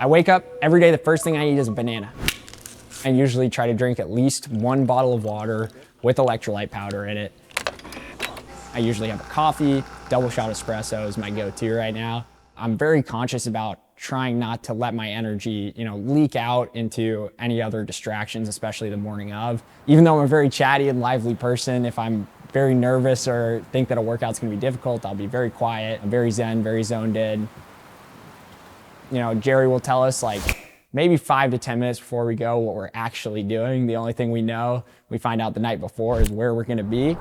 I wake up every day, the first thing I eat is a banana. I usually try to drink at least 1 bottle of water with electrolyte powder in it. I usually have a coffee, double shot espresso is my go-to right now. I'm very conscious about trying not to let my energy, leak out into any other distractions, especially the morning of. Even though I'm a very chatty and lively person, if I'm very nervous or think that a workout's gonna be difficult, I'll be very quiet. I'm very zen, very zoned in. Jerry will tell us maybe 5 to 10 minutes before we go what we're actually doing. The only thing we find out the night before is where we're gonna be.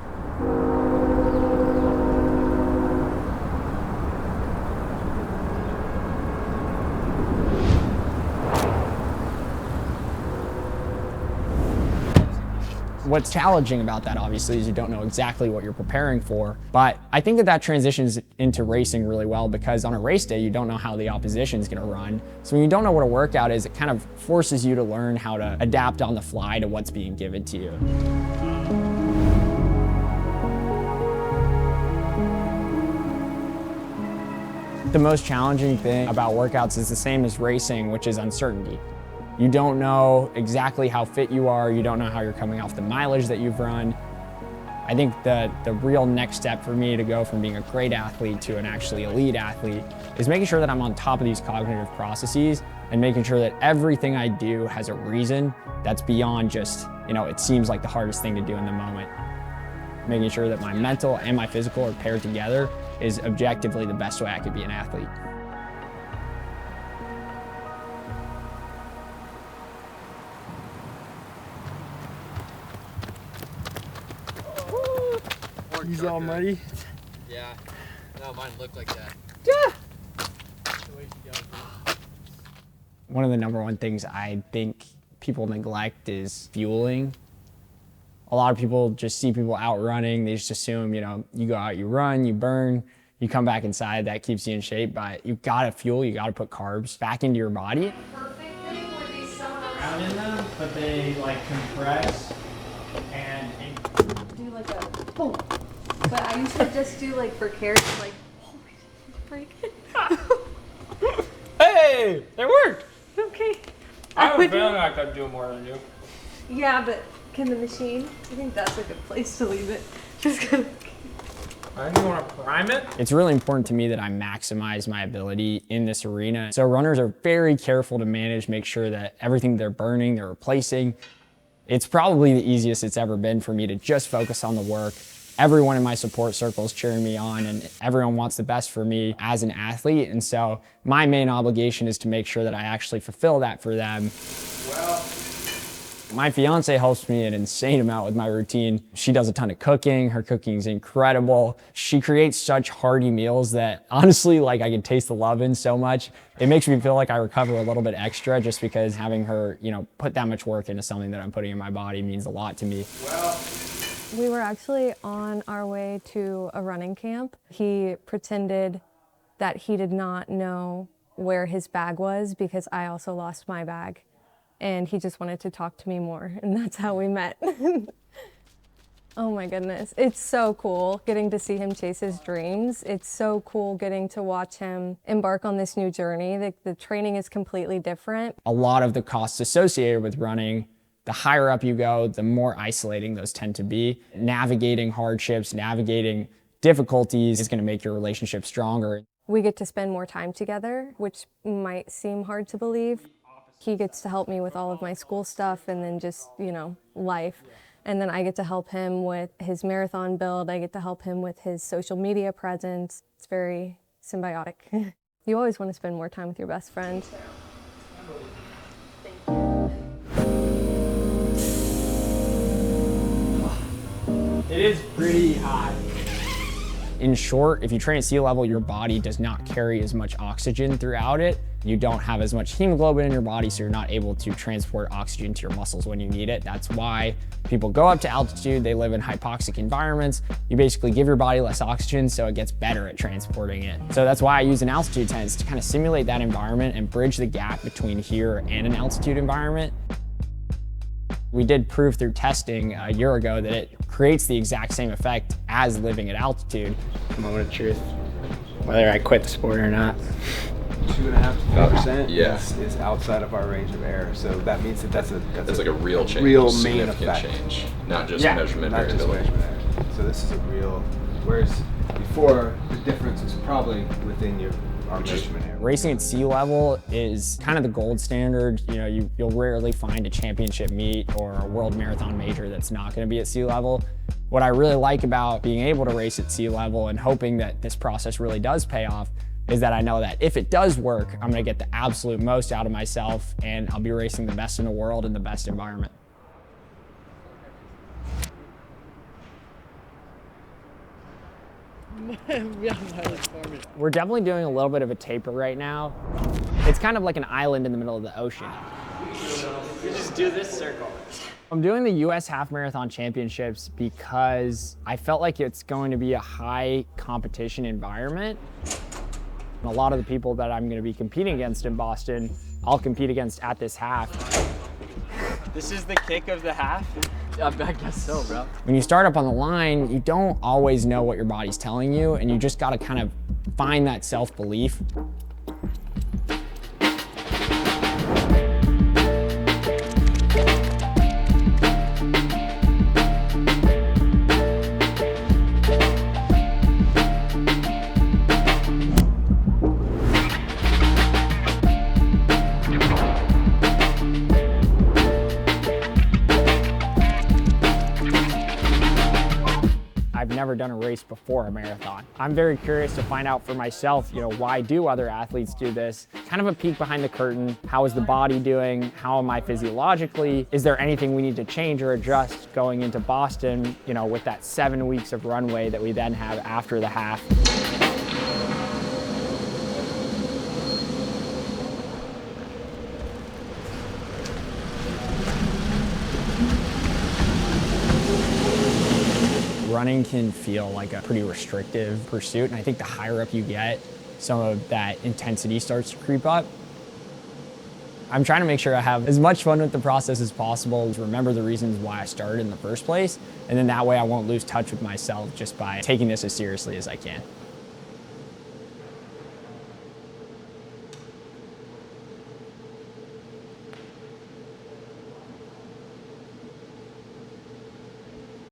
What's challenging about that, obviously, is you don't know exactly what you're preparing for. But I think that transitions into racing really well, because on a race day, you don't know how the opposition is going to run. So when you don't know what a workout is, it kind of forces you to learn how to adapt on the fly to what's being given to you. The most challenging thing about workouts is the same as racing, which is uncertainty. You don't know exactly how fit you are. You don't know how you're coming off the mileage that you've run. I think the real next step for me to go from being a great athlete to an actually elite athlete is making sure that I'm on top of these cognitive processes and making sure that everything I do has a reason that's beyond just, it seems like the hardest thing to do in the moment. Making sure that my mental and my physical are paired together is objectively the best way I could be an athlete. He's all muddy. Yeah. No, mine looked like that. Yeah. One of the #1 things I think people neglect is fueling. A lot of people just see people out running. They just assume, you go out, you run, you burn, you come back inside, that keeps you in shape, but you gotta fuel, you gotta put carbs back into your body. Perfect thing where they somehow Around in them, but they compress and do like a boom. But I used to just do for carrots, oh, break it. hey, they worked. Okay. I have a feeling I could do more than you. Yeah, but can the machine? I think that's a good place to leave it. Just gonna. I think you want to prime it. It's really important to me that I maximize my ability in this arena. So runners are very careful to make sure that everything they're burning, they're replacing. It's probably the easiest it's ever been for me to just focus on the work. Everyone in my support circle is cheering me on, and everyone wants the best for me as an athlete. And so my main obligation is to make sure that I actually fulfill that for them. Well, my fiance helps me an insane amount with my routine. She does a ton of cooking. Her cooking is incredible. She creates such hearty meals that honestly, I can taste the love in so much. It makes me feel like I recover a little bit extra, just because having her, put that much work into something that I'm putting in my body means a lot to me. well. We were actually on our way to a running camp. He pretended that he did not know where his bag was because I also lost my bag. And he just wanted to talk to me more, and that's how we met. Oh my goodness, it's so cool getting to see him chase his dreams. It's so cool getting to watch him embark on this new journey. The training is completely different. A lot of the costs associated with running, the higher up you go, the more isolating those tend to be. Navigating hardships, navigating difficulties is going to make your relationship stronger. We get to spend more time together, which might seem hard to believe. He gets to help me with all of my school stuff and then just, life. And then I get to help him with his marathon build. I get to help him with his social media presence. It's very symbiotic. You always want to spend more time with your best friend. It is pretty hot. In short, if you train at sea level, your body does not carry as much oxygen throughout it. You don't have as much hemoglobin in your body, so you're not able to transport oxygen to your muscles when you need it. That's why people go up to altitude, they live in hypoxic environments. You basically give your body less oxygen, so it gets better at transporting it. So that's why I use an altitude tent, to kind of simulate that environment and bridge the gap between here and an altitude environment. We did prove through testing a year ago that it creates the exact same effect as living at altitude. Moment of truth, whether I quit the sport or not. 2.5 to 3% Yeah. is outside of our range of error. So that means that that's That's like a real change, real main significant effect. change, not just Yeah, measurement not just variability. measurement error. So this is a real. Whereas before, the difference was probably within our measurement error. Racing at sea level is kind of the gold standard. You know, you'll rarely find a championship meet or a world marathon major that's not going to be at sea level. What I really like about being able to race at sea level and hoping that this process really does pay off is that I know that if it does work, I'm going to get the absolute most out of myself and I'll be racing the best in the world in the best environment. We're definitely doing a little bit of a taper right now. It's kind of like an island in the middle of the ocean. You just do this circle. I'm doing the US Half Marathon Championships because I felt like it's going to be a high competition environment. A lot of the people that I'm going to be competing against in Boston, I'll compete against at this half. This is the kick of the half? I guess so, bro. When you start up on the line, you don't always know what your body's telling you, and you just got to kind of find that self-belief. I've never done a race before a marathon. I'm very curious to find out for myself, you know, why do other athletes do this? Kind of a peek behind the curtain. How is the body doing? How am I physiologically? Is there anything we need to change or adjust going into Boston, you know, with that 7 weeks of runway that we then have after the half? Running can feel like a pretty restrictive pursuit, and I think the higher up you get, some of that intensity starts to creep up. I'm trying to make sure I have as much fun with the process as possible, remember the reasons why I started in the first place, and then that way I won't lose touch with myself just by taking this as seriously as I can.